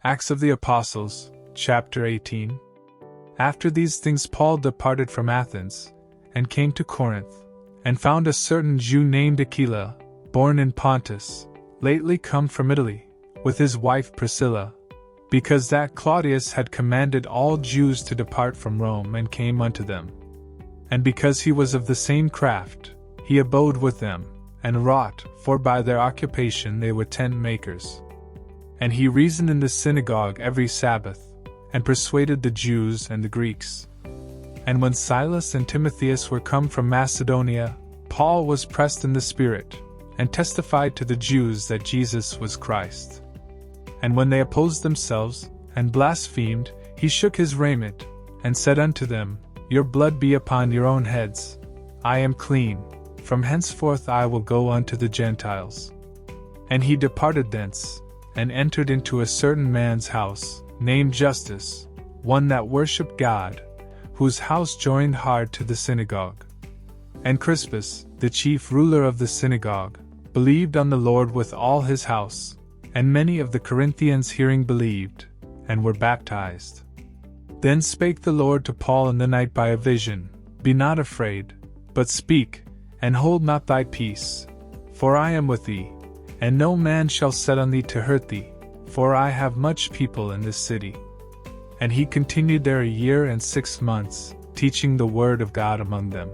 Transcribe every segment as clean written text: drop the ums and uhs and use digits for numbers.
Acts of the Apostles, chapter 18. After these things Paul departed from Athens, and came to Corinth, and found a certain Jew named Aquila, born in Pontus, lately come from Italy, with his wife Priscilla, because that Claudius had commanded all Jews to depart from Rome, and came unto them. And because he was of the same craft, he abode with them, and wrought, for by their occupation they were tent makers. And he reasoned in the synagogue every Sabbath, and persuaded the Jews and the Greeks. And when Silas and Timotheus were come from Macedonia, Paul was pressed in the Spirit, and testified to the Jews that Jesus was Christ. And when they opposed themselves, and blasphemed, he shook his raiment, and said unto them, Your blood be upon your own heads. I am clean, from henceforth I will go unto the Gentiles. And he departed thence, and entered into a certain man's house, named Justus, one that worshipped God, whose house joined hard to the synagogue. And Crispus, the chief ruler of the synagogue, believed on the Lord with all his house, and many of the Corinthians hearing believed, and were baptized. Then spake the Lord to Paul in the night by a vision, Be not afraid, but speak, and hold not thy peace, for I am with thee, and no man shall set on thee to hurt thee, for I have much people in this city. And he continued there 1 year and 6 months, teaching the word of God among them.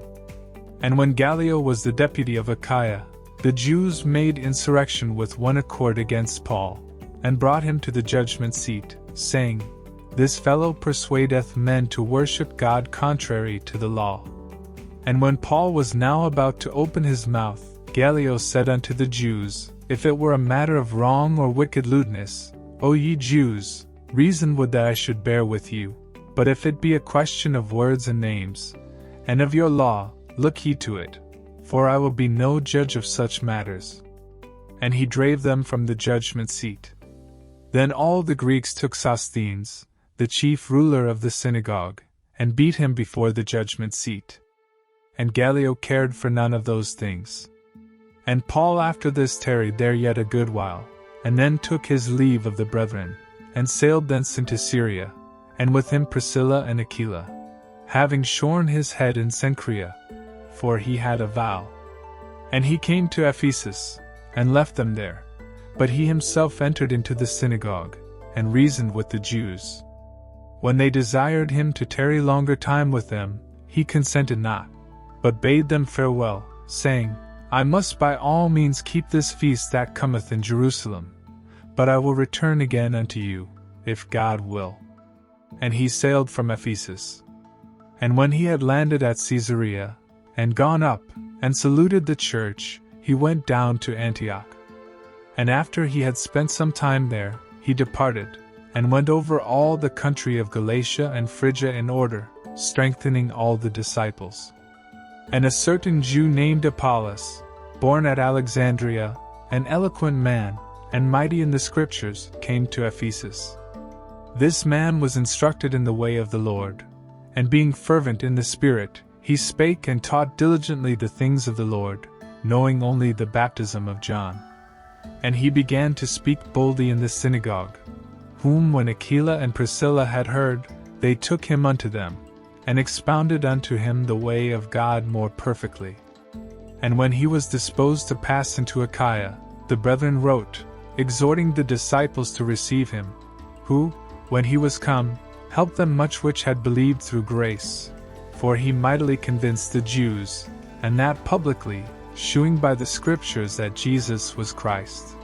And when Gallio was the deputy of Achaia, the Jews made insurrection with one accord against Paul, and brought him to the judgment seat, saying, This fellow persuadeth men to worship God contrary to the law. And when Paul was now about to open his mouth, Gallio said unto the Jews, If it were a matter of wrong or wicked lewdness, O ye Jews, reason would that I should bear with you. But if it be a question of words and names, and of your law, look ye to it, for I will be no judge of such matters. And he drave them from the judgment seat. Then all the Greeks took Sosthenes, the chief ruler of the synagogue, and beat him before the judgment seat. And Gallio cared for none of those things. And Paul after this tarried there yet a good while, and then took his leave of the brethren, and sailed thence into Syria, and with him Priscilla and Aquila, having shorn his head in Cenchrea, for he had a vow. And he came to Ephesus, and left them there, but he himself entered into the synagogue, and reasoned with the Jews. When they desired him to tarry longer time with them, he consented not, but bade them farewell, saying, I must by all means keep this feast that cometh in Jerusalem, but I will return again unto you, if God will. And he sailed from Ephesus. And when he had landed at Caesarea, and gone up, and saluted the church, he went down to Antioch. And after he had spent some time there, he departed, and went over all the country of Galatia and Phrygia in order, strengthening all the disciples. And a certain Jew named Apollos, born at Alexandria, an eloquent man, and mighty in the Scriptures, came to Ephesus. This man was instructed in the way of the Lord, and being fervent in the Spirit, he spake and taught diligently the things of the Lord, knowing only the baptism of John. And he began to speak boldly in the synagogue, whom when Aquila and Priscilla had heard, they took him unto them, and expounded unto him the way of God more perfectly. And when he was disposed to pass into Achaia, the brethren wrote, exhorting the disciples to receive him, who, when he was come, helped them much which had believed through grace. For he mightily convinced the Jews, and that publicly, shewing by the Scriptures that Jesus was Christ.